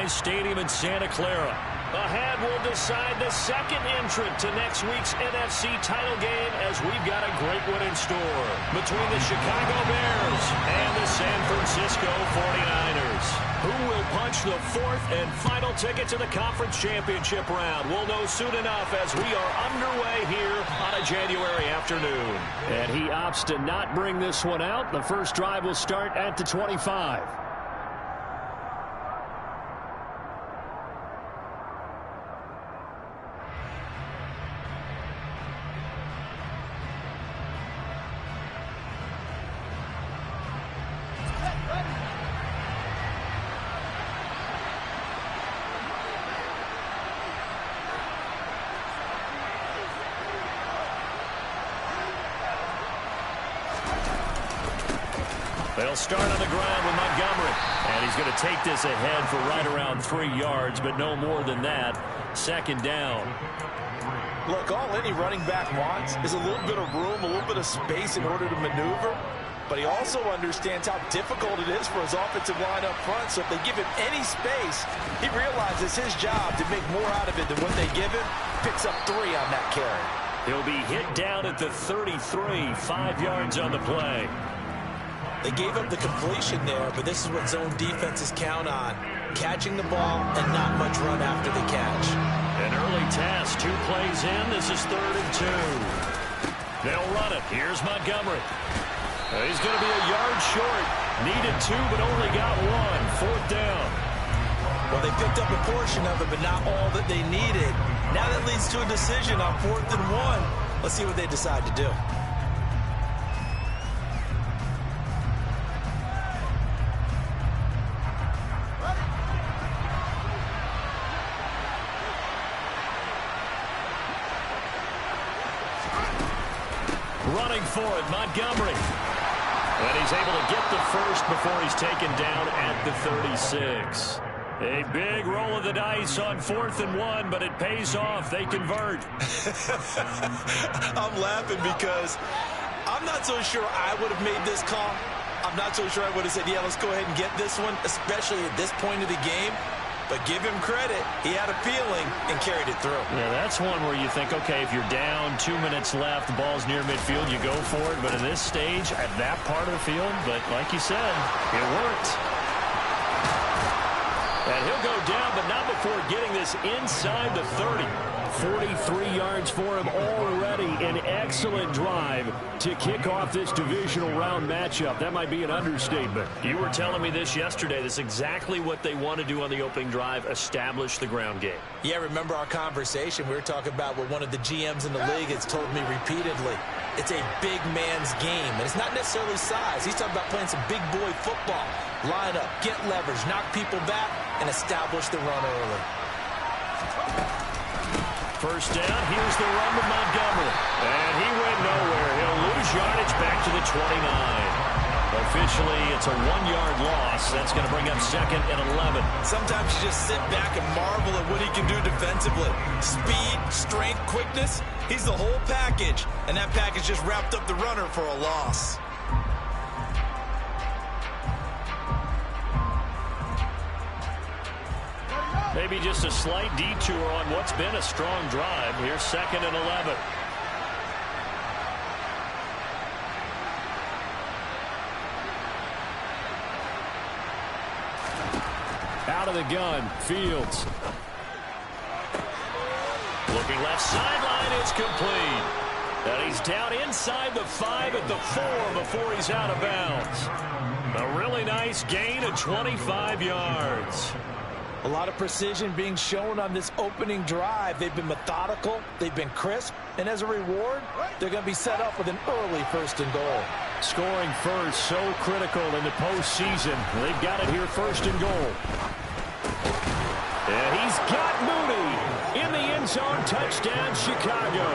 Airlines Stadium in Santa Clara. Ahead, we'll decide the second entrant to next week's NFC title game as we've got a great one in store between the Chicago Bears and the San Francisco 49ers. Who will punch the fourth and final ticket to the conference championship round? We'll know soon enough as we are underway here on a January afternoon. And he opts to not bring this one out. The first drive will start at the 25. They'll start on the ground with Montgomery. And he's going to take this ahead for right around 3 yards, but no more than that. Second down. Look, all any running back wants is a little bit of room, a little bit of space in order to maneuver. But he also understands how difficult it is for his offensive line up front. So if they give him any space, he realizes his job to make more out of it than what they give him. Picks up 3 on that carry. He'll be hit down at the 33, 5 yards on the play. They gave up the completion there, but this is what zone defenses count on. Catching the ball and not much run after the catch. An early task, 2 plays in. This is 3rd and 2. They'll run it. Here's Montgomery. He's going to be a yard short. Needed 2, but only got 1. 4th down. Well, they picked up a portion of it, but not all that they needed. Now that leads to a decision on 4th and 1. Let's see what they decide to do. Running for it, Montgomery. And he's able to get the first before he's taken down at the 36. A big roll of the dice on 4th and 1, but it pays off. They convert. I'm laughing because I'm not so sure I would have made this call. I'm not so sure I would have said, yeah, let's go ahead and get this one, especially at this point of the game. But give him credit. He had a feeling and carried it through. Yeah, that's one where you think, okay, if you're down, 2 minutes left, the ball's near midfield, you go for it. But in this stage, at that part of the field, but like you said, it worked. And he'll go down, but not before getting this inside the 30. 43 yards for him already. An excellent drive to kick off this divisional round matchup. That might be an understatement. You were telling me this yesterday. That's exactly what they want to do on the opening drive, establish the ground game. Yeah, remember our conversation. We were talking about what one of the GMs in the league has told me repeatedly. It's a big man's game, and it's not necessarily size. He's talking about playing some big boy football. Line up, get leverage, knock people back, and establish the run early. First down, here's the run to Montgomery. And he went nowhere. He'll lose yardage back to the 29. Officially, it's a 1-yard loss. That's going to bring up 2nd and 11. Sometimes you just sit back and marvel at what he can do defensively. Speed, strength, quickness. He's the whole package. And that package just wrapped up the runner for a loss. Maybe just a slight detour on what's been a strong drive. Here's 2nd and 11. Out of the gun, Fields. Looking left sideline, it's complete. And he's down inside the 5 at the 4 before he's out of bounds. A really nice gain of 25 yards. A lot of precision being shown on this opening drive. They've been methodical, they've been crisp, and as a reward, they're going to be set up with an early 1st and goal. Scoring first, so critical in the postseason. They've got it here, 1st and goal. And he's got Mooney in the end zone. Touchdown, Chicago.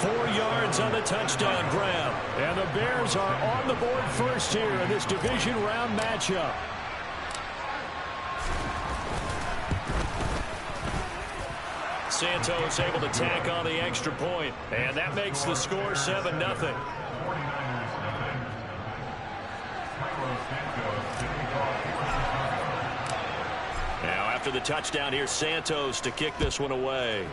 4 yards on the touchdown grab. And the Bears are on the board first here in this division round matchup. Santos able to tack on the extra point, and that makes the score 7-0. after the touchdown. Here's Santos to kick this one away.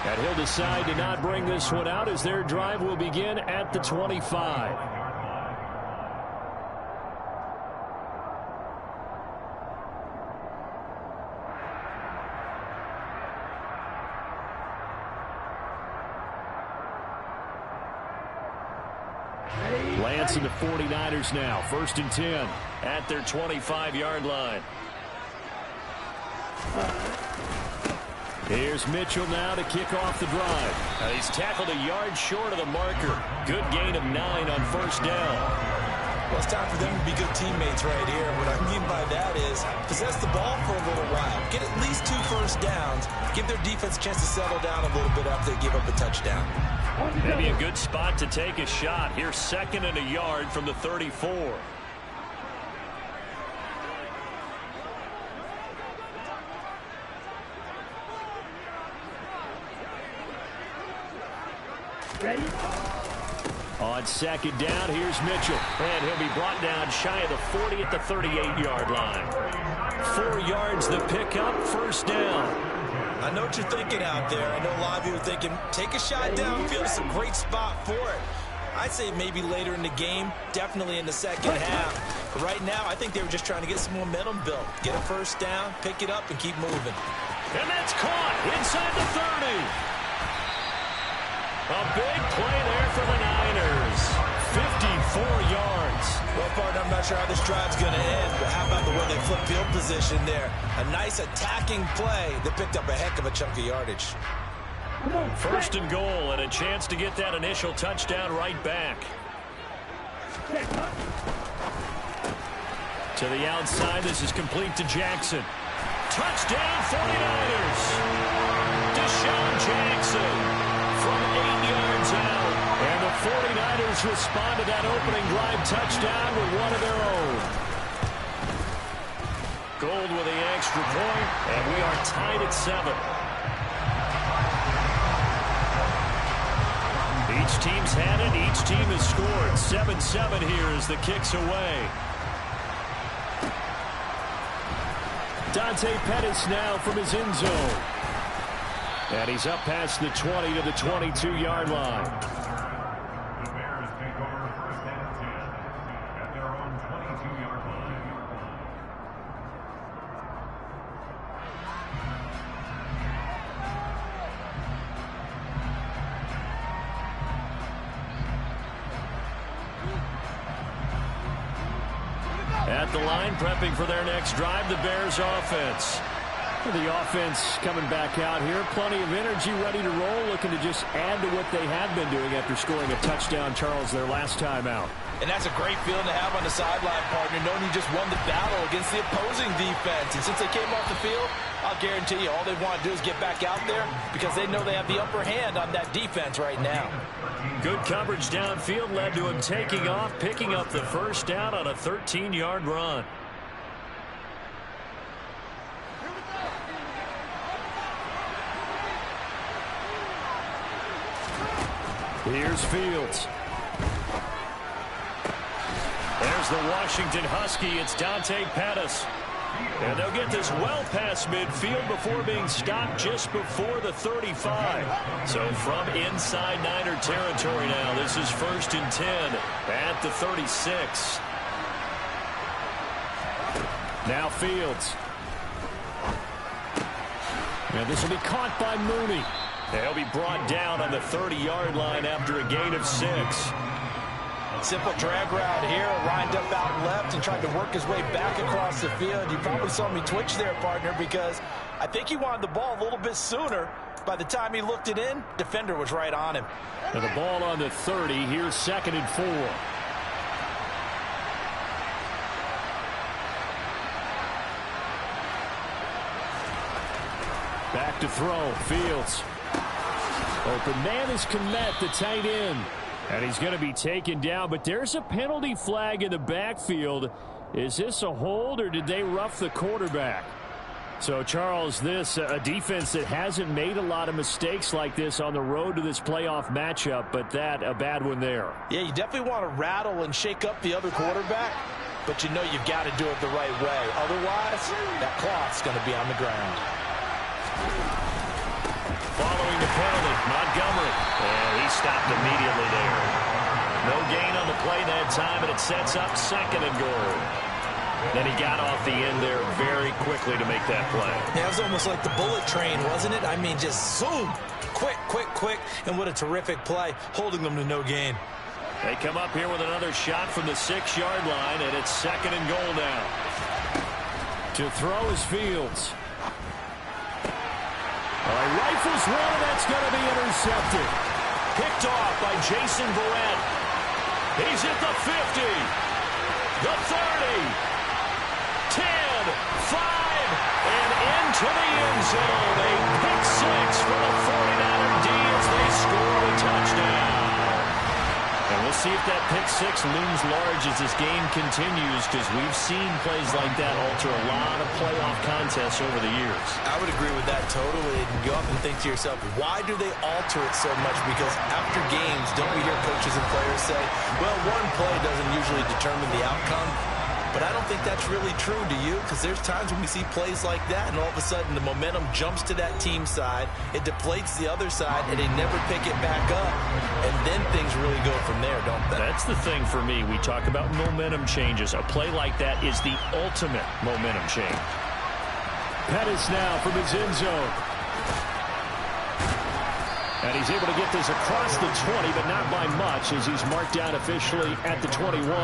And he'll decide to not bring this one out as their drive will begin at the 25. Lance and the 49ers now. 1st and 10 at their 25-yard line. Here's Mitchell now to kick off the drive. He's tackled a yard short of the marker. Good gain of 9 on 1st down. Well, it's time for them to be good teammates right here. What I mean by that is possess the ball for a little while. Get at least 2 first downs. Give their defense a chance to settle down a little bit after they give up a touchdown. Maybe a good spot to take a shot. Here's 2nd and a yard from the 34. Ready? On 2nd down, here's Mitchell. And he'll be brought down shy of the 40 at the 38-yard line. 4 yards the pickup, 1st down. I know what you're thinking out there. I know a lot of you are thinking, take a shot downfield. It's a great spot for it. I'd say maybe later in the game, definitely in the 2nd half. But right now, I think they were just trying to get some momentum built. Get a 1st down, pick it up, and keep moving. And that's caught inside the 30. A big play there for the Niners. 54 yards. Well, partner, I'm not sure how this drive's going to end, but how about the way they flip field position there? A nice attacking play that picked up a heck of a chunk of yardage. 1st and goal, and a chance to get that initial touchdown right back. To the outside, this is complete to Jackson. Touchdown, 49ers. Deshaun Jackson from 8 yards out. And the 49ers respond to that opening drive touchdown with one of their own. Gold with the extra point, and we are tied at 7. Each team's had it. Each team has scored. 7-7 here as the kick's away. Dante Pettis now from his end zone. And he's up past the 20 to the 22-yard line. The Bears take over 1st and 10 at their own 22-yard line. At the line, prepping for their next drive, the Bears offense. The offense coming back out here. Plenty of energy, ready to roll, looking to just add to what they have been doing after scoring a touchdown, Charles, their last time out. And that's a great feeling to have on the sideline, partner, knowing you just won the battle against the opposing defense. And since they came off the field, I'll guarantee you all they want to do is get back out there because they know they have the upper hand on that defense right now. Good coverage downfield led to him taking off, picking up the 1st down on a 13-yard run. Here's Fields. There's the Washington Husky. It's Dante Pettis. And they'll get this well past midfield before being stopped just before the 35. So from inside Niner territory now, this is 1st and 10 at the 36. Now Fields. And this will be caught by Mooney. They'll be brought down on the 30-yard line after a gain of 6. Simple drag route here, lined up out left and tried to work his way back across the field. You probably saw me twitch there, partner, because I think he wanted the ball a little bit sooner. By the time he looked it in, defender was right on him. And the ball on the 30. Here's 2nd and 4. Back to throw. Fields. Open man is Kmet, the tight end. And he's going to be taken down, but there's a penalty flag in the backfield. Is this a hold, or did they rough the quarterback? So, Charles, this a defense that hasn't made a lot of mistakes like this on the road to this playoff matchup, but that a bad one there. Yeah, you definitely want to rattle and shake up the other quarterback, but you know you've got to do it the right way. Otherwise, that cloth's going to be on the ground. Following the penalty, Montgomery. And he stopped immediately there. No gain on the play that time, and it sets up second and goal. Then he got off the end there very quickly to make that play. Yeah, it was almost like the bullet train, wasn't it? I mean, just zoom. Quick, quick, quick. And what a terrific play, holding them to no gain. They come up here with another shot from the 6-yard line, and it's second and goal now. To throw is Fields. Rifles one, and that's going to be intercepted. Picked off by Jason Verrett. He's at the 50, the 30, 10, 5, and into the end zone. A pick six for the 49er D as they score a touchdown. And we'll see if that pick six looms large as this game continues, because we've seen plays like that alter a lot of playoff contests over the years. I would agree with that totally. And you often think to yourself, why do they alter it so much? Because after games, don't we hear coaches and players say, well, one play doesn't usually determine the outcome? But I don't think that's really true, do you? Because there's times when we see plays like that, and all of a sudden the momentum jumps to that team side, it deflates the other side, and they never pick it back up. And then things really go from there, don't they? That's the thing for me. We talk about momentum changes. A play like that is the ultimate momentum change. Pettis now from his end zone. And he's able to get this across the 20, but not by much, as he's marked down officially at the 21.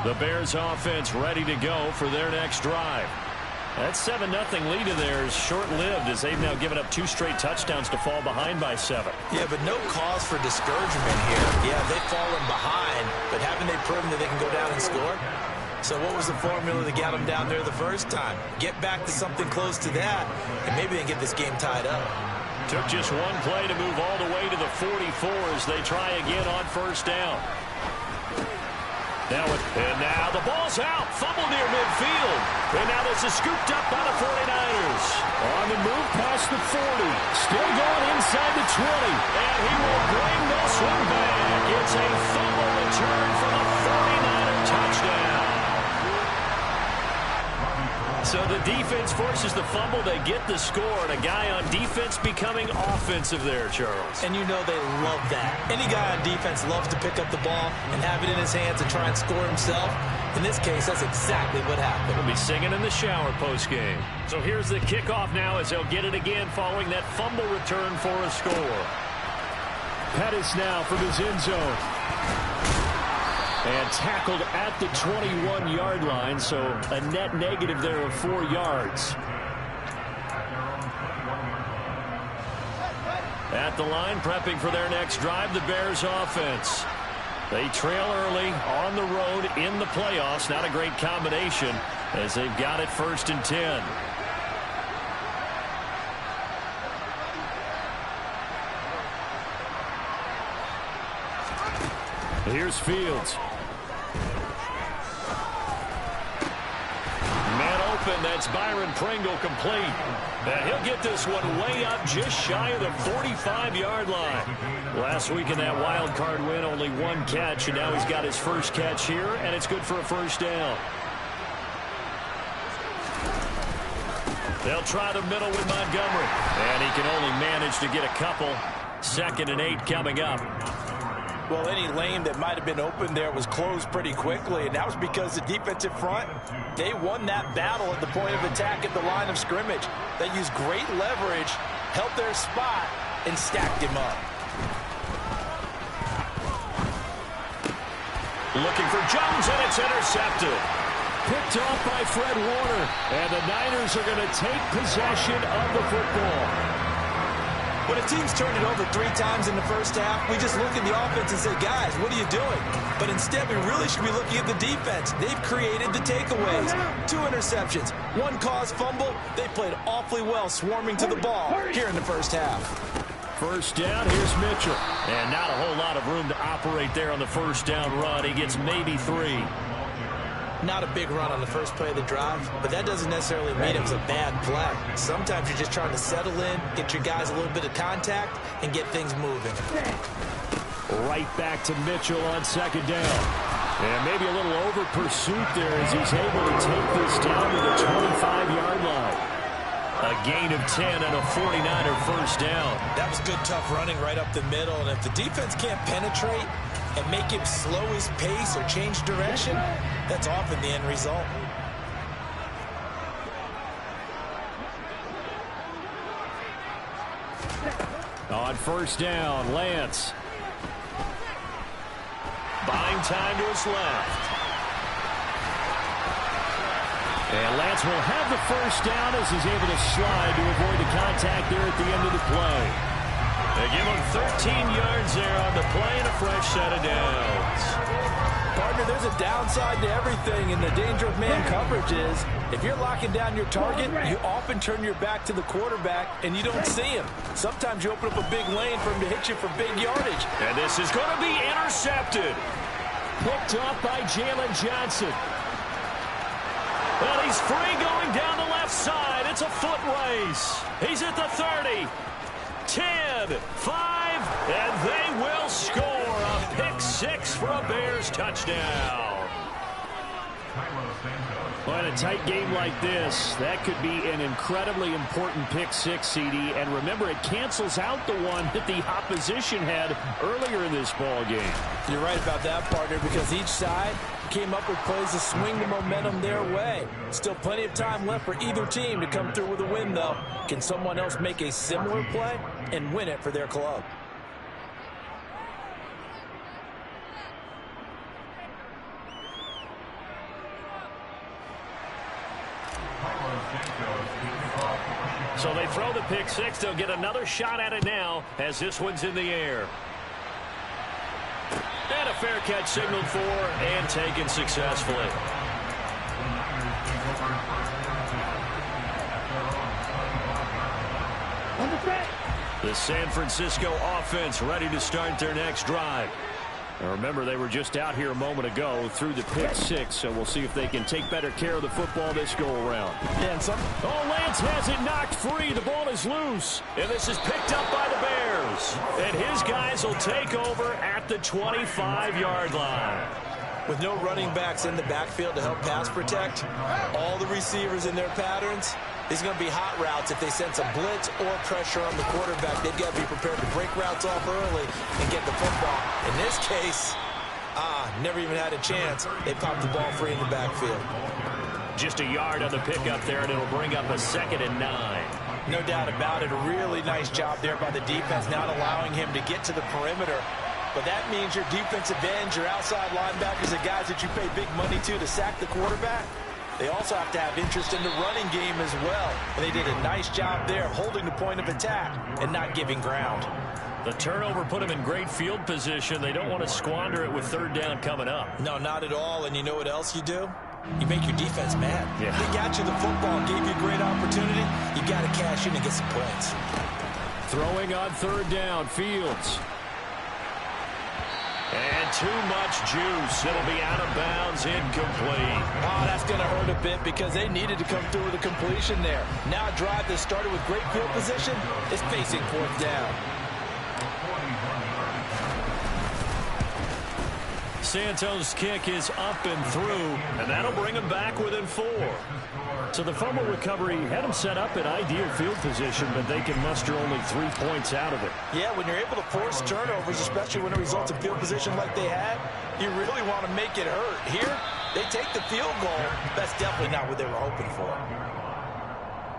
The Bears offense ready to go for their next drive. That 7-0 lead of theirs short-lived, as they've now given up 2 straight touchdowns to fall behind by 7. Yeah, but no cause for discouragement here. Yeah, they've fallen behind, but haven't they proven that they can go down and score? So what was the formula that got them down there the first time? Get back to something close to that, and maybe they can get this game tied up. Took just one play to move all the way to the 44 as they try again on first down. And now the ball's out. Fumble near midfield. And now this is scooped up by the 49ers. On the move past the 40. Still going inside the 20. And he will bring this one back. It's a fumble return for the 49er touchdown. So the defense forces the fumble. They get the score. And a guy on defense becoming offensive there, Charles. And you know they love that. Any guy on defense loves to pick up the ball and have it in his hands and try and score himself. In this case, that's exactly what happened. He'll be singing in the shower post-game. So here's the kickoff now as they'll get it again following that fumble return for a score. Pettis now from his end zone. And tackled at the 21-yard line, so a net negative there of 4 yards. At the line, prepping for their next drive, the Bears offense. They trail early on the road in the playoffs. Not a great combination as they've got it 1st and 10. Here's Fields. Man open. That's Byron Pringle complete. And he'll get this one way up just shy of the 45-yard line. Last week in that wild card win, only one catch, and now he's got his first catch here, and it's good for a first down. They'll try the middle with Montgomery, and he can only manage to get a couple. 2nd and 8 coming up. Well, any lane that might have been open there was closed pretty quickly, and that was because the defensive front, they won that battle at the point of attack at the line of scrimmage. They used great leverage, held their spot, and stacked him up. Looking for Jones, and it's intercepted. Picked off by Fred Warner, and the Niners are going to take possession of the football. When a team's turned it over 3 times in the first half, we just look at the offense and say, guys, what are you doing? But instead, we really should be looking at the defense. They've created the takeaways. 2 interceptions, 1 caused fumble. They played awfully well swarming to the ball here in the first half. First down, here's Mitchell. And not a whole lot of room to operate there on the first down run. He gets maybe 3. Not a big run on the first play of the drive, but that doesn't necessarily mean it was a bad play. Sometimes you're just trying to settle in, get your guys a little bit of contact, and get things moving. Right back to Mitchell on 2nd down. And maybe a little over pursuit there as he's able to take this down to the 25-yard line. A gain of 10 and a 49er first down. That was good, tough running right up the middle, and if the defense can't penetrate and make him slow his pace or change direction, that's often the end result. On first down, Lance. Buying time to his left. And Lance will have the first down as he's able to slide to avoid the contact there at the end of the play. They give him 13 yards there on the play and a fresh set of downs. Partner, there's a downside to everything, and the danger of man coverage is if you're locking down your target, you often turn your back to the quarterback and you don't see him. Sometimes you open up a big lane for him to hit you for big yardage. And this is going to be intercepted. Picked off by Jalen Johnson. Well, he's free going down the left side. It's a foot race. He's at the 30. 10, 5, and they will score a pick 6 for a Bears touchdown. Well, in a tight game like this, that could be an incredibly important pick 6, CD. And remember, it cancels out the one that the opposition had earlier in this ball game. You're right about that, partner, because each side came up with plays to swing the momentum their way. Still plenty of time left for either team to come through with a win, though. Can someone else make a similar play and win it for their club? So they throw the pick 6. They'll get another shot at it now as this one's in the air. And a fair catch signaled for and taken successfully. The San Francisco offense ready to start their next drive. Now remember, they were just out here a moment ago through the pick 6, so we'll see if they can take better care of the football this go-around. Oh, Lance has it knocked free. The ball is loose, and this is picked up by the Bears. And his guys will take over at the 25-yard line. With no running backs in the backfield to help pass protect, all the receivers in their patterns, these are going to be hot routes. If they sense a blitz or pressure on the quarterback, they've got to be prepared to break routes off early and get the football. In this case, never even had a chance. They popped the ball free in the backfield. Just a yard on the pickup there, and it'll bring up a 2nd and 9. No doubt about it. A really nice job there by the defense, not allowing him to get to the perimeter. But that means your defensive ends, your outside linebackers, the guys that you pay big money to sack the quarterback, they also have to have interest in the running game as well. And they did a nice job there holding the point of attack and not giving ground. The turnover put them in great field position. They don't want to squander it with 3rd down coming up. No, not at all. And you know what else you do? You make your defense mad. Yeah. They got you the football, gave you a great opportunity. You got to cash in and get some points. Throwing on 3rd down, Fields. And too much juice. It'll be out of bounds, incomplete. Oh, that's going to hurt a bit because they needed to come through with a completion there. Now a drive that started with great field position is facing fourth down. Santos' kick is up and through, and that'll bring him back within 4. So the fumble recovery had him set up in ideal field position, but they can muster only 3 points out of it. Yeah, when you're able to force turnovers, especially when it results in field position like they had, you really want to make it hurt. Here, they take the field goal. That's definitely not what they were hoping for.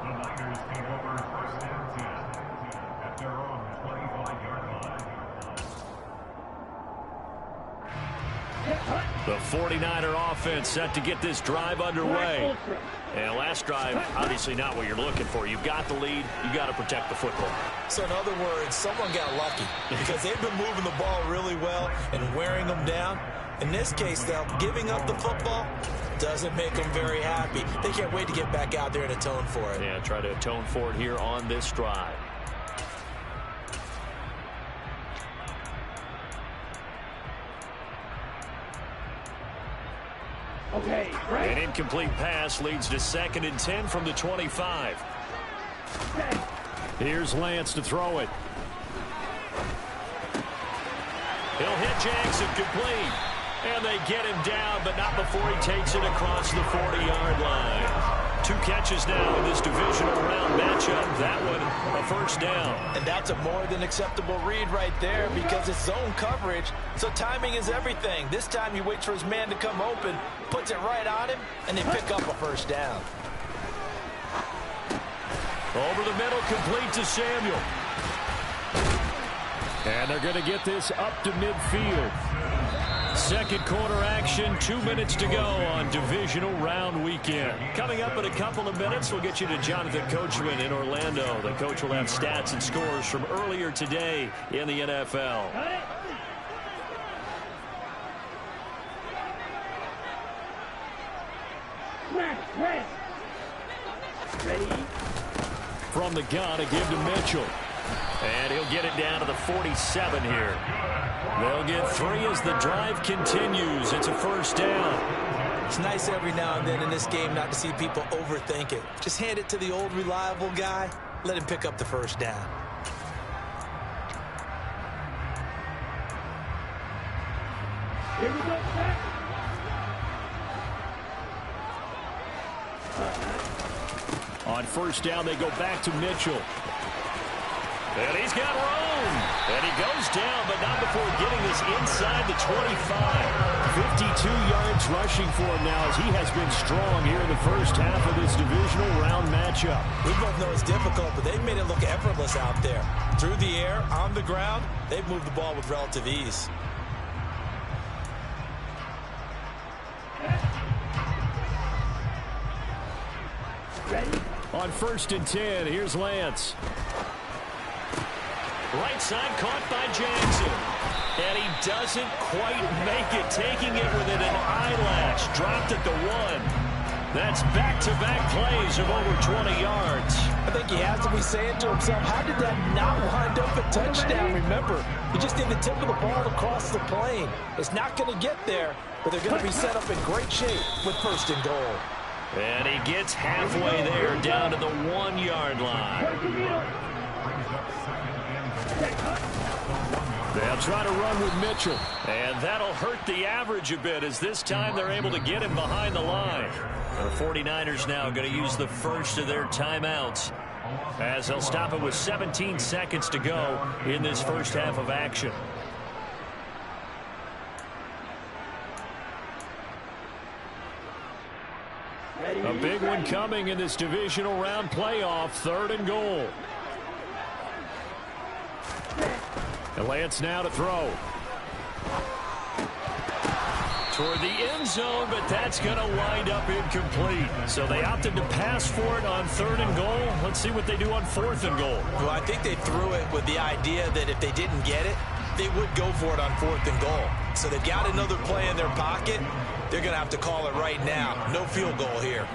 The Niners take over first and 10 at their own 25-yard line. The 49er offense set to get this drive underway. And last drive, obviously not what you're looking for. You've got the lead. You've got to protect the football. So in other words, someone got lucky because they've been moving the ball really well and wearing them down. In this case, though, giving up the football doesn't make them very happy. They can't wait to get back out there and atone for it. Yeah, try to atone for it here on this drive. Okay, right. An incomplete pass leads to 2nd and 10 from the 25. Here's Lance to throw it. He'll hit Jackson complete. And they get him down, but not before he takes it across the 40-yard line. 2 catches now in this divisional round matchup. That one, a first down. And that's a more than acceptable read right there because it's zone coverage, so timing is everything. This time he waits for his man to come open, puts it right on him, and they pick up a first down. Over the middle, complete to Samuel. And they're going to get this up to midfield. Second quarter action, 2 minutes to go on divisional round weekend. Coming up in a couple of minutes, we'll get you to Jonathan Coachman in Orlando. The coach will have stats and scores from earlier today in the NFL. Ready? From the gun, a give to Mitchell. And he'll get it down to the 47 here. They'll get 3 as the drive continues. It's a first down. It's nice every now and then in this game not to see people overthink it. Just hand it to the old reliable guy. Let him pick up the first down. Here we go, Pat. On first down, they go back to Mitchell. And he's got room. And he goes down, but not before getting this inside the 25. 52 yards rushing for him now as he has been strong here in the first half of this divisional round matchup. We both know it's difficult, but they've made it look effortless out there. Through the air, on the ground, they've moved the ball with relative ease. Ready? On first and 10, here's Lance. Right side caught by Jackson. And he doesn't quite make it, taking it within an eyelash. Dropped at the 1. That's back-to-back plays of over 20 yards. I think he has to be saying to himself, how did that not wind up a touchdown? Remember, he just did the tip of the ball across the plane. It's not going to get there, but they're going to be set up in great shape with first and goal. And he gets halfway there, down to the 1-yard line. They'll try to run with Mitchell. And that'll hurt the average a bit as this time they're able to get him behind the line. The 49ers now going to use the first of their timeouts as they'll stop it with 17 seconds to go in this first half of action. A big one coming in this divisional round playoff, 3rd and goal. And Lance now to throw. Toward the end zone, but that's going to wind up incomplete. So they opted to pass for it on 3rd and goal. Let's see what they do on 4th and goal. Well, I think they threw it with the idea that if they didn't get it, they would go for it on 4th and goal. So they've got another play in their pocket. They're going to have to call it right now. No field goal here.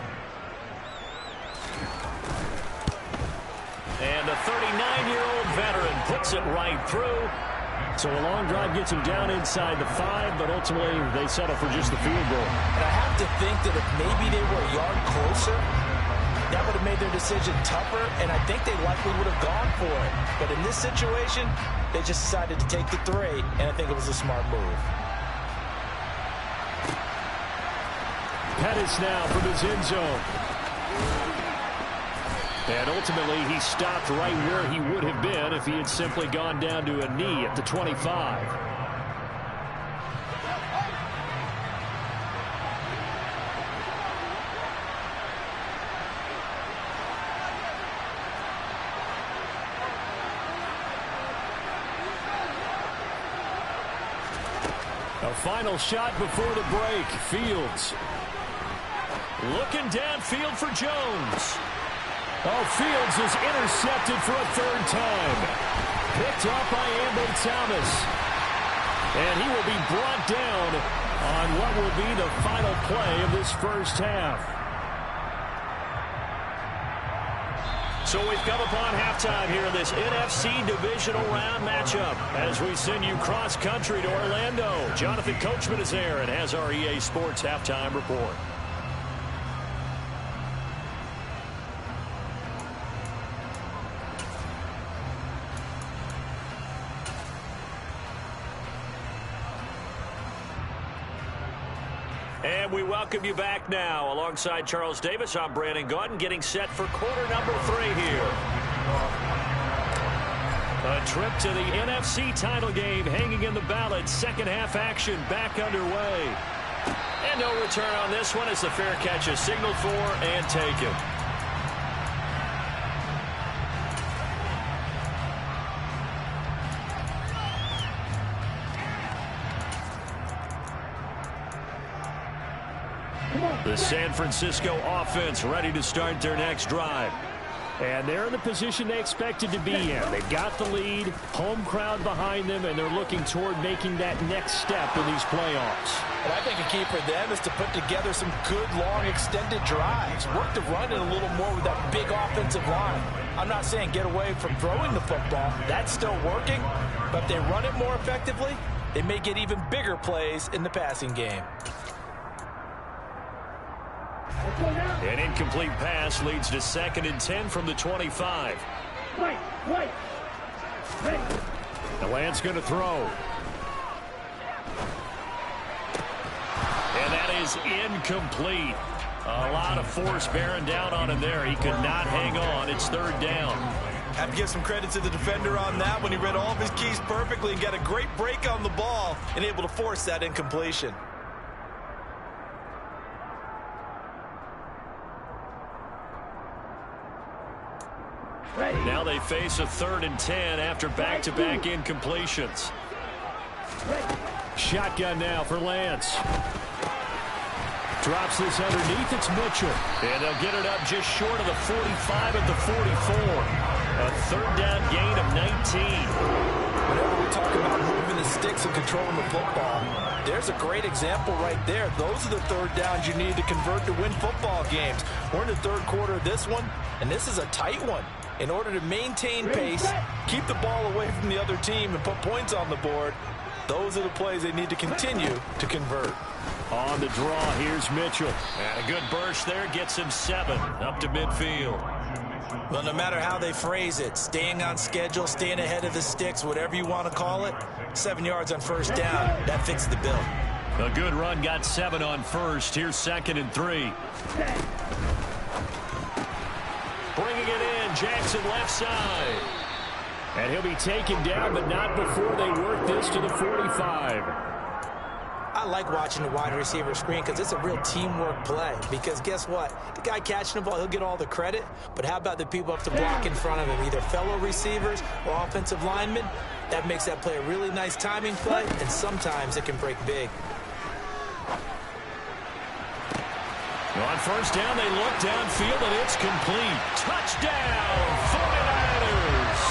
And a 39-year-old veteran puts it right through. So a long drive gets them down inside the 5, but ultimately they settle for just the field goal. And I have to think that if maybe they were a yard closer, that would have made their decision tougher, and I think they likely would have gone for it. But in this situation, they just decided to take the 3, and I think it was a smart move. Pettis now from his end zone. And ultimately, he stopped right where he would have been if he had simply gone down to a knee at the 25. A final shot before the break. Fields looking downfield for Jones. Oh, Fields is intercepted for a 3rd time. Picked up by Ambry Thomas. And he will be brought down on what will be the final play of this first half. So we've come upon halftime here in this NFC Divisional Round matchup as we send you cross-country to Orlando. Jonathan Coachman is there and has our EA Sports Halftime Report. And we welcome you back now. Alongside Charles Davis, I'm Brandon Gaudin, getting set for quarter number 3 here. A trip to the NFC title game hanging in the balance. Second half action back underway. And no return on this one as the fair catch is signaled for and taken. The San Francisco offense ready to start their next drive. And they're in the position they expected to be in. They've got the lead, home crowd behind them, and they're looking toward making that next step in these playoffs. And I think a key for them is to put together some good, long, extended drives. Work the run in a little more with that big offensive line. I'm not saying get away from throwing the football. That's still working. But if they run it more effectively, they may get even bigger plays in the passing game. An incomplete pass leads to 2nd and 10 from the 25. Wait. Ready. The Lance going to throw. And that is incomplete. A lot of force bearing down on him there. He could not hang on. It's 3rd down. Have to give some credit to the defender on that when he read all of his keys perfectly and got a great break on the ball and able to force that incompletion. Ready. Now they face a 3rd and 10 after back-to-back incompletions. Ready. Shotgun now for Lance. Drops this underneath. It's Mitchell. And they'll get it up just short of the 45 at the 44. A 3rd down gain of 19. Whenever we talk about moving the sticks and controlling the football, there's a great example right there. Those are the 3rd downs you need to convert to win football games. We're in the 3rd quarter of this one, and this is a tight one. In order to maintain pace, keep the ball away from the other team, and put points on the board, those are the plays they need to continue to convert. On the draw, here's Mitchell. And a good burst there gets him 7 up to midfield. Well, no matter how they phrase it, staying on schedule, staying ahead of the sticks, whatever you want to call it, 7 yards on 1st down, that fits the bill. A good run got 7 on 1st. Here's 2nd and 3. Bringing it in, Jackson left side. And he'll be taken down, but not before they work this to the 45. I like watching the wide receiver screen because it's a real teamwork play. Because guess what? The guy catching the ball, he'll get all the credit. But how about the people up to block in front of him, either fellow receivers or offensive linemen? That makes that play a really nice timing play, and sometimes it can break big. On 1st down, they look downfield, and it's complete. Touchdown, 49ers.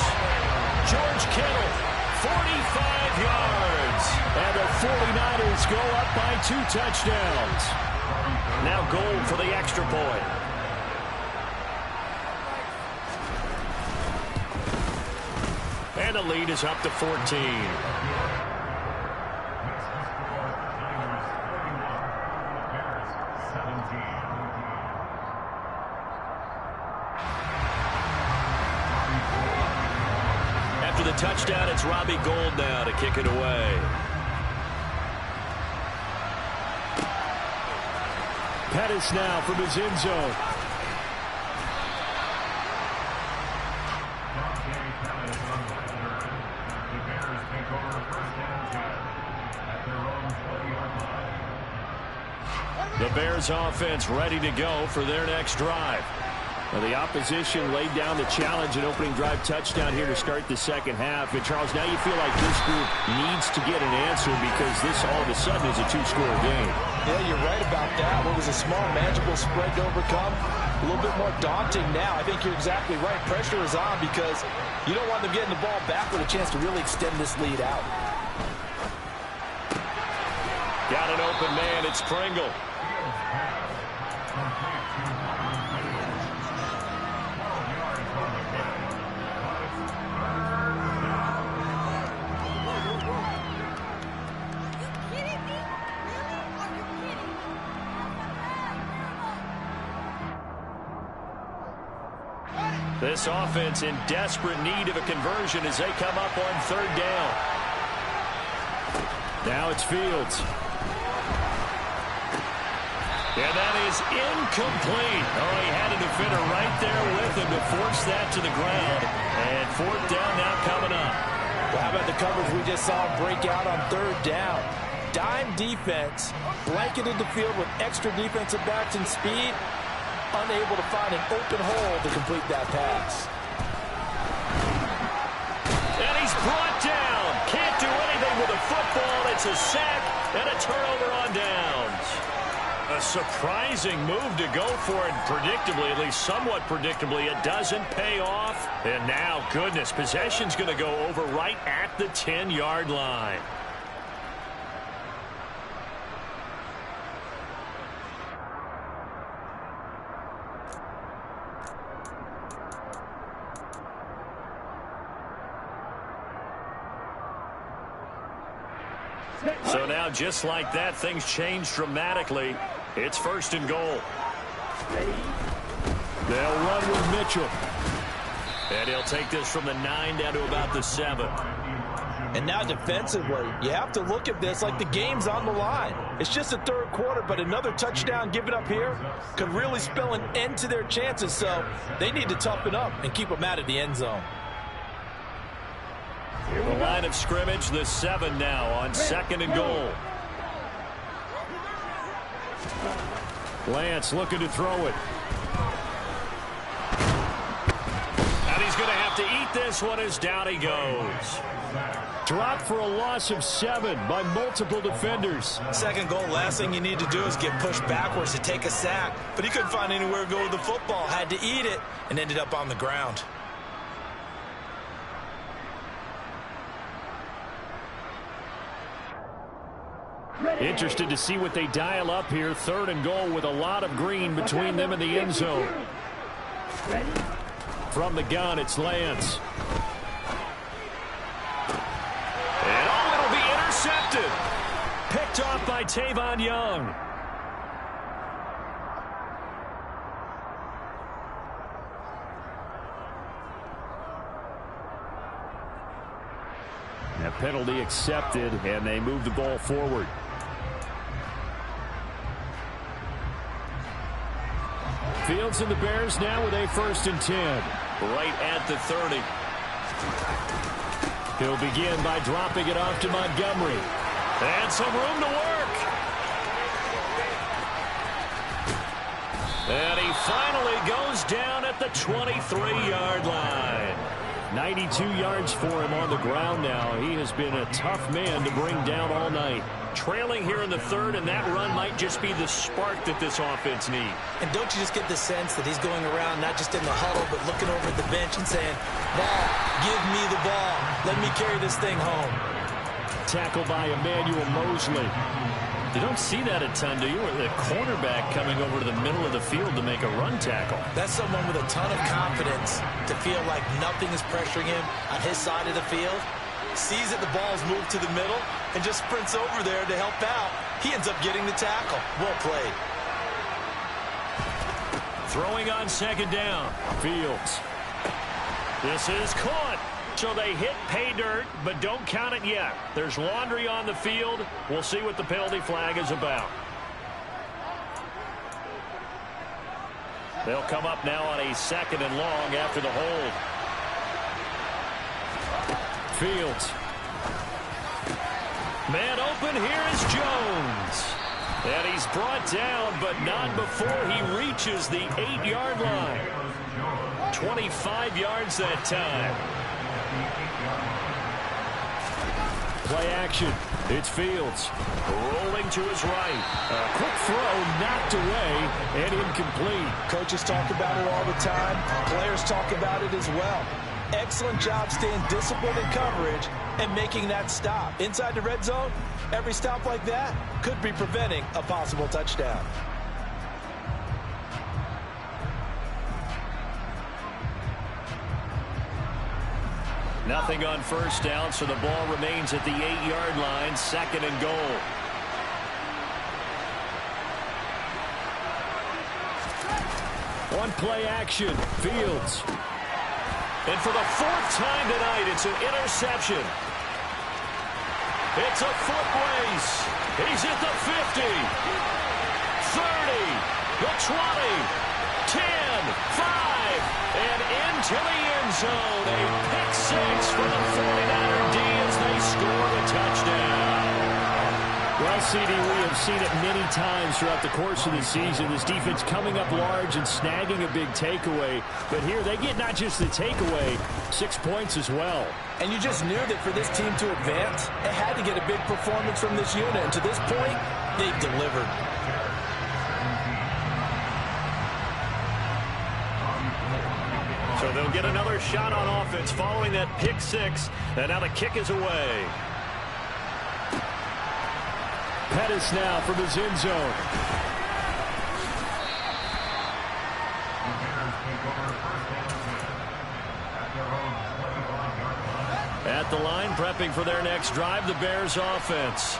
George Kittle, 45 yards. And the 49ers go up by 2 touchdowns. Now goal for the extra point. And the lead is up to 14. touchdown. It's Robbie Gould now to kick it away. Pettis now from his end zone. The Bears offense ready to go for their next drive. Well, the opposition laid down the challenge and opening drive touchdown here to start the second half. And, Charles, now you feel like this group needs to get an answer because this all of a sudden is a two-score game. Yeah, you're right about that. What was a small, manageable spread to overcome, a little bit more daunting now. I think you're exactly right. Pressure is on because you don't want them getting the ball back with a chance to really extend this lead out. Got an open man. It's Pringle. This offense in desperate need of a conversion as they come up on third down. Now it's Fields. And that is incomplete. Oh, he had a defender right there with him to force that to the ground. And fourth down now coming up. Well, how about the coverage we just saw break out on third down? Dime defense, blanketed the field with extra defensive backs and speed, unable to find an open hole to complete that pass. And he's brought down. Can't do anything with a football. It's a sack and a turnover on downs. A surprising move to go for it. Predictably, at least somewhat predictably, it doesn't pay off. And now, goodness, possession's going to go over right at the 10-yard line. So now, just like that, things change dramatically. It's first and goal. They'll run with Mitchell. And he'll take this from the 9 down to about the 7. And now defensively, you have to look at this like the game's on the line. It's just the third quarter, but another touchdown given up here could really spell an end to their chances. So they need to toughen up and keep them out of the end zone. The line of scrimmage, the 7 now on second and goal. Lance looking to throw it. And he's going to have to eat this one as down he goes. Dropped for a loss of 7 by multiple defenders. Second goal, last thing you need to do is get pushed backwards to take a sack. But he couldn't find anywhere to go with the football. Had to eat it and ended up on the ground. Interested to see what they dial up here. Third and goal with a lot of green between them and the end zone. From the gun, it's Lance. And oh, it'll be intercepted. Picked off by Tavon Young. A penalty accepted, and they move the ball forward. Fields and the Bears now with a 1st and 10. Right at the 30. He'll begin by dropping it off to Montgomery. And some room to work. And he finally goes down at the 23-yard line. 92 yards for him on the ground now. He has been a tough man to bring down all night. Trailing here in the 3rd, and that run might just be the spark that this offense needs. And don't you just get the sense that he's going around not just in the huddle, but looking over at the bench and saying, ball, give me the ball. Let me carry this thing home. Tackle by Emmanuel Mosley. You don't see that a ton, do you? Or the cornerback coming over to the middle of the field to make a run tackle. That's someone with a ton of confidence to feel like nothing is pressuring him on his side of the field. Sees that the ball's moved to the middle and just sprints over there to help out. He ends up getting the tackle. Well played. Throwing on second down. Fields. This is caught. So they hit pay dirt, but don't count it yet. There's laundry on the field. We'll see what the penalty flag is about. They'll come up now on a 2nd and long after the hold. Fields. Man open, here is Jones. And he's brought down, but not before he reaches the 8-yard line. 25 yards that time. Play action. It's Fields. Rolling to his right. A quick throw knocked away and incomplete. Coaches talk about it all the time. Players talk about it as well. Excellent job staying disciplined in coverage and making that stop. Inside the red zone, every stop like that could be preventing a possible touchdown. Nothing on first down, so the ball remains at the 8-yard line, 2nd and goal. One play action, Fields. And for the 4th time tonight, it's an interception. It's a foot race. He's at the 50, 30, the 20, 10, 5, and into the end zone. A pick 6 for the 49er D as they score the touchdown. Well, CD, we have seen it many times throughout the course of the season. This defense coming up large and snagging a big takeaway. But here they get not just the takeaway, 6 points as well. And you just knew that for this team to advance, it had to get a big performance from this unit. And to this point, they've delivered. So they'll get another shot on offense following that pick 6. And now the kick is away. Pettis now from his end zone. At the line, prepping for their next drive, the Bears offense.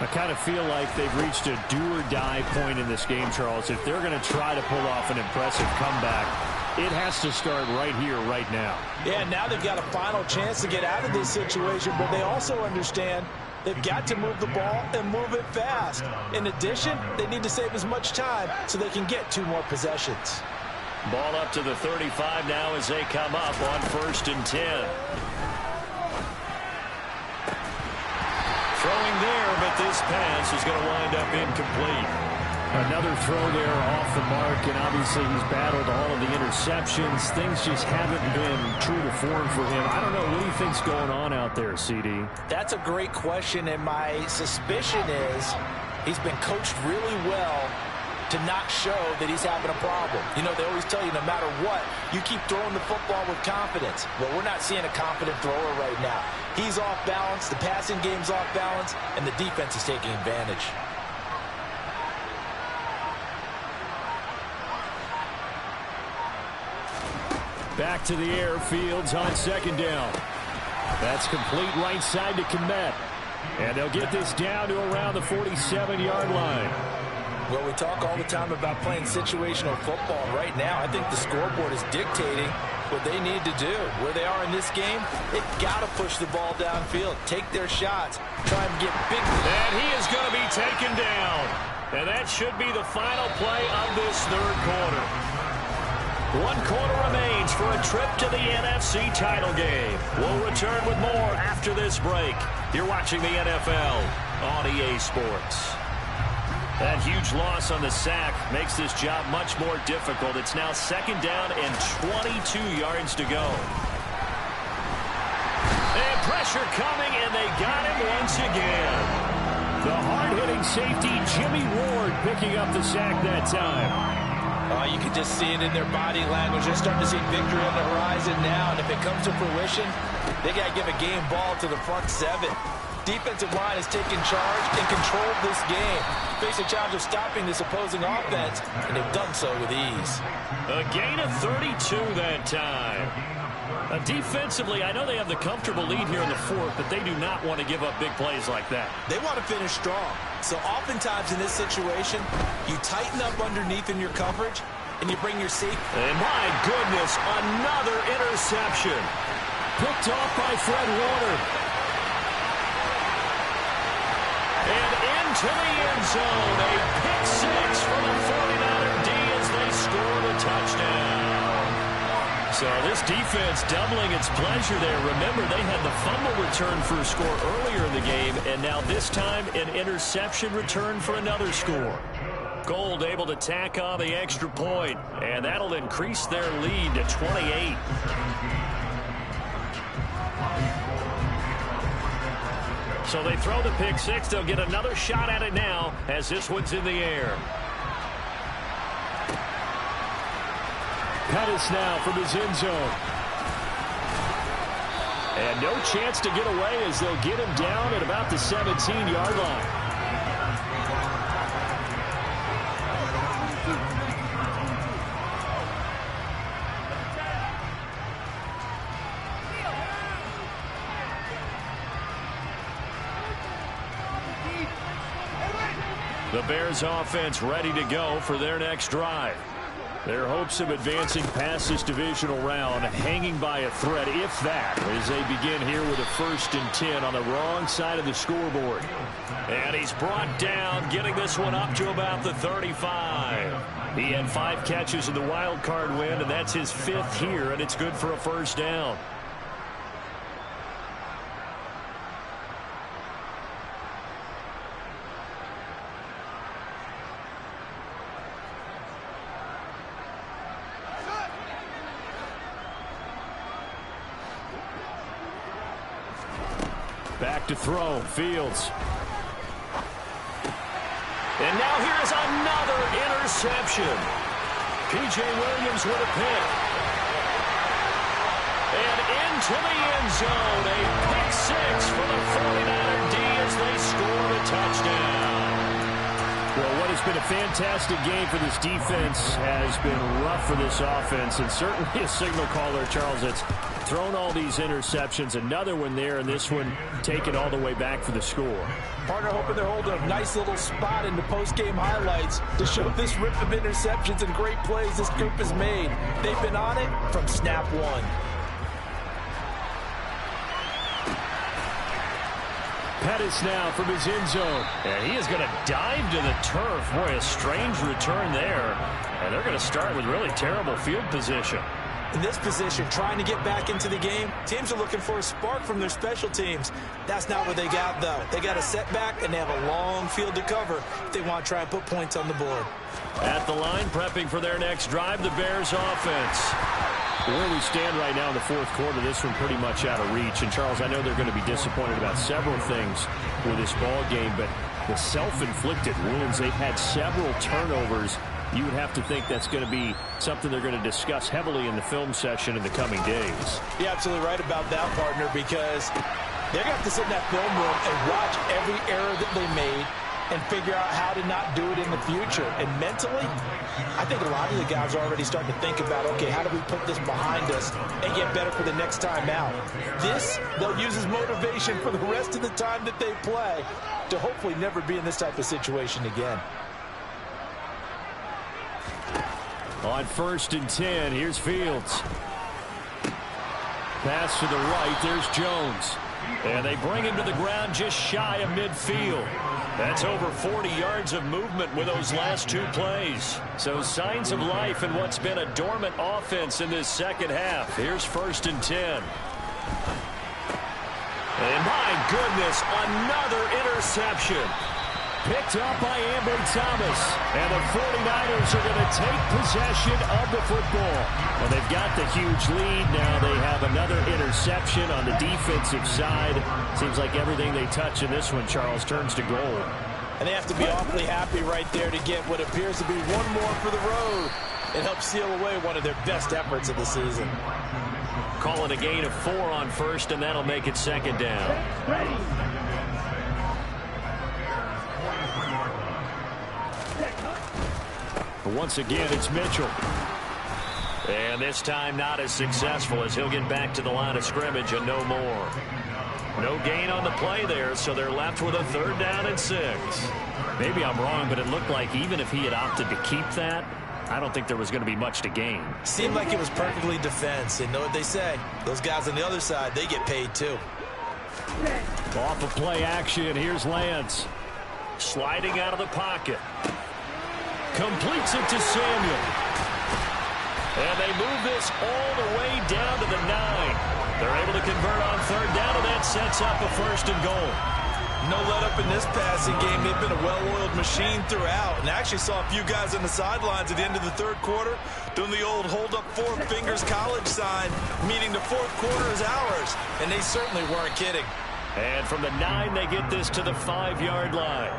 I kind of feel like they've reached a do-or-die point in this game, Charles. If they're going to try to pull off an impressive comeback, it has to start right here, right now. Yeah, now they've got a final chance to get out of this situation, but they also understand they've got to move the ball and move it fast. In addition, they need to save as much time so they can get 2 more possessions. Ball up to the 35 now as they come up on 1st and 10. Throwing there, but this pass is going to wind up incomplete. Another throw there off the mark, and obviously he's battled all of the interceptions. Things just haven't been true to form for him. I don't know. What do you think's going on out there, CD? That's a great question, and my suspicion is he's been coached really well to not show that he's having a problem. You know, they always tell you no matter what, you keep throwing the football with confidence. Well, we're not seeing a confident thrower right now. He's off balance, the passing game's off balance, and the defense is taking advantage. Back to the air, Fields on 2nd down. That's complete right side to Kmet. And they'll get this down to around the 47-yard line. Well, we talk all the time about playing situational football. Right now, I think the scoreboard is dictating what they need to do. Where they are in this game, they've got to push the ball downfield, take their shots, try and get big. And he is going to be taken down. And that should be the final play of this 3rd quarter. 1 quarter remains for a trip to the NFC title game. We'll return with more after this break. You're watching the NFL on EA Sports. That huge loss on the sack makes this job much more difficult. It's now 2nd down and 22 yards to go. And pressure coming, and they got him once again. The hard-hitting safety, Jimmy Ward, picking up the sack that time. You can just see it in their body language. They're starting to see victory on the horizon now, and if it comes to fruition, they got to give a game ball to the front 7. Defensive line has taken charge and controlled this game. Face a challenge of stopping this opposing offense, and they've done so with ease. A gain of 32 that time. Defensively, I know they have the comfortable lead here in the 4th, but they do not want to give up big plays like that. They want to finish strong. So oftentimes in this situation, you tighten up underneath in your coverage, and you bring your safety. And my goodness, another interception. picked off by Fred Warner. And into the end zone. A pick six for the 49er D as they score the touchdown. So this defense doubling its pleasure there. Remember, they had the fumble return for a score earlier in the game, and now this time an interception return for another score. Gold able to tack on the extra point, and that'll increase their lead to 28. So they throw the pick six. They'll get another shot at it now as this one's in the air. Pettis now from his end zone. And no chance to get away as they'll get him down at about the 17-yard line. The Bears offense ready to go for their next drive. Their hopes of advancing past this divisional round hanging by a thread, if that, as they begin here with a 1st and 10 on the wrong side of the scoreboard. And he's brought down, getting this one up to about the 35. He had 5 catches in the wild card win, and that's his 5th here, and it's good for a 1st down. Back to throw, Fields. And now here's another interception. P.J. Williams with a pick. And into the end zone, a pick six for the 49er D as they score the touchdown. Well, what has been a fantastic game for this defense has been rough for this offense, and certainly a signal caller, Charles, that's thrown all these interceptions. Another one there, and this one taken all the way back for the score. Partner hoping they're holding a nice little spot in the post-game highlights to show this rip of interceptions and great plays this group has made. They've been on it from snap one. Pettis now from his end zone. And he is going to dive to the turf. Boy, a strange return there. And they're going to start with really terrible field position. In this position, trying to get back into the game, teams are looking for a spark from their special teams. That's not what they got, though. They got a setback, and they have a long field to cover if they want to try and put points on the board. At the line, prepping for their next drive, the Bears offense. Where we stand right now in the 4th quarter, this one pretty much out of reach. And, Charles, I know they're going to be disappointed about several things with this ball game, but the self-inflicted wounds, they've had several turnovers. You would have to think that's going to be something they're going to discuss heavily in the film session in the coming days. You're absolutely right about that, partner, because they're going to have to sit in that film room and watch every error that they made and figure out how to not do it in the future. And mentally, I think a lot of the guys are already starting to think about, okay, how do we put this behind us and get better for the next time out? This, they'll use as motivation for the rest of the time that they play to hopefully never be in this type of situation again. On 1st and 10, here's Fields. Pass to the right, there's Jones. And they bring him to the ground just shy of midfield. That's over 40 yards of movement with those last 2 plays. So signs of life in what's been a dormant offense in this second half. Here's 1st and 10. And my goodness, another interception. Picked up by Ambry Thomas. And the 49ers are going to take possession of the football. Well, they've got the huge lead. Now they have another interception on the defensive side. Seems like everything they touch in this one, Charles, turns to gold. And they have to be awfully happy right there to get what appears to be one more for the road. It helps seal away one of their best efforts of the season. Call it a gain of 4 on 1st, and that'll make it 2nd down. Ready. But once again, it's Mitchell. And this time not as successful as he'll get back to the line of scrimmage and no more. No gain on the play there, so they're left with a 3rd down and 6. Maybe I'm wrong, but it looked like even if he had opted to keep that, I don't think there was going to be much to gain. Seemed like it was perfectly defense. And know what they say. Those guys on the other side, they get paid too. Off of play action, here's Lance. Sliding out of the pocket. Completes it to Samuel. And they move this all the way down to the 9. They're able to convert on third down, and that sets up a 1st and goal. No let up in this passing game. They've been a well-oiled machine throughout. And I actually saw a few guys on the sidelines at the end of the third quarter doing the old hold up 4 fingers college sign, meaning the fourth quarter is ours. And they certainly weren't kidding. And from the 9, they get this to the 5-yard line.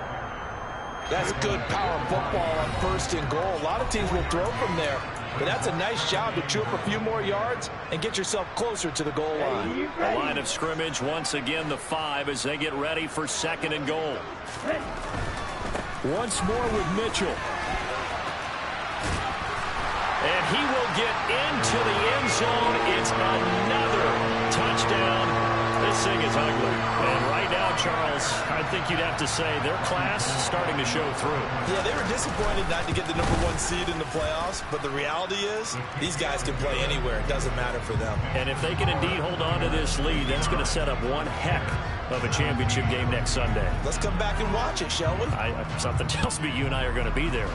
That's good power football on 1st and goal. A lot of teams will throw from there. But that's a nice job to chew up a few more yards and get yourself closer to the goal line. The line of scrimmage, once again, the 5 as they get ready for 2nd and goal. Once more with Mitchell. And he will get into the end zone. It's another touchdown. This thing is ugly. And right now, Charles, I think you'd have to say their class is starting to show through. Yeah, they were disappointed not to get the #1 seed in the playoffs, but the reality is these guys can play anywhere. It doesn't matter for them. And if they can indeed hold on to this lead, that's going to set up one heck of a championship game next Sunday. Let's come back and watch it, shall we? Something tells me you and I are going to be there.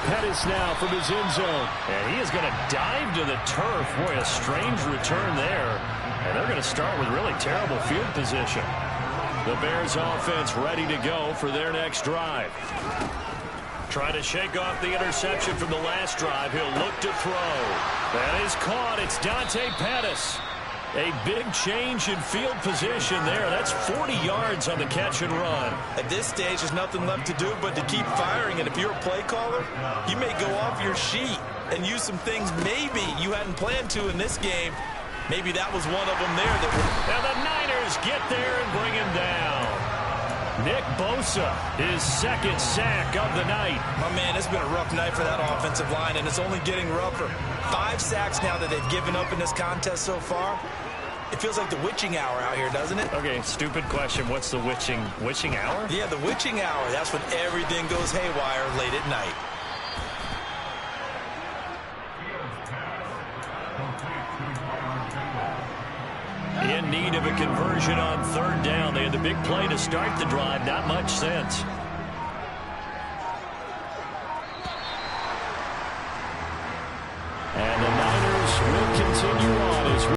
Pettis now from his end zone. And he is going to dive to the turf. Boy, a strange return there. And they're going to start with really terrible field position. The Bears offense ready to go for their next drive. Trying to shake off the interception from the last drive. He'll look to throw. That is caught. It's Dante Pettis. A big change in field position there. That's 40 yards on the catch and run. At this stage, there's nothing left to do but to keep firing. And if you're a play caller, you may go off your sheet and use some things maybe you hadn't planned to in this game. Maybe that was one of them there. And the Niners get there and bring him down. Nick Bosa, his 2nd sack of the night. My man, it's been a rough night for that offensive line, and it's only getting rougher. 5 sacks now that they've given up in this contest so far. It feels like the witching hour out here, doesn't it? Okay, stupid question. What's the witching hour? Yeah, the witching hour. That's when everything goes haywire late at night. In need of a conversion on 3rd down. They had the big play to start the drive. Not much sense.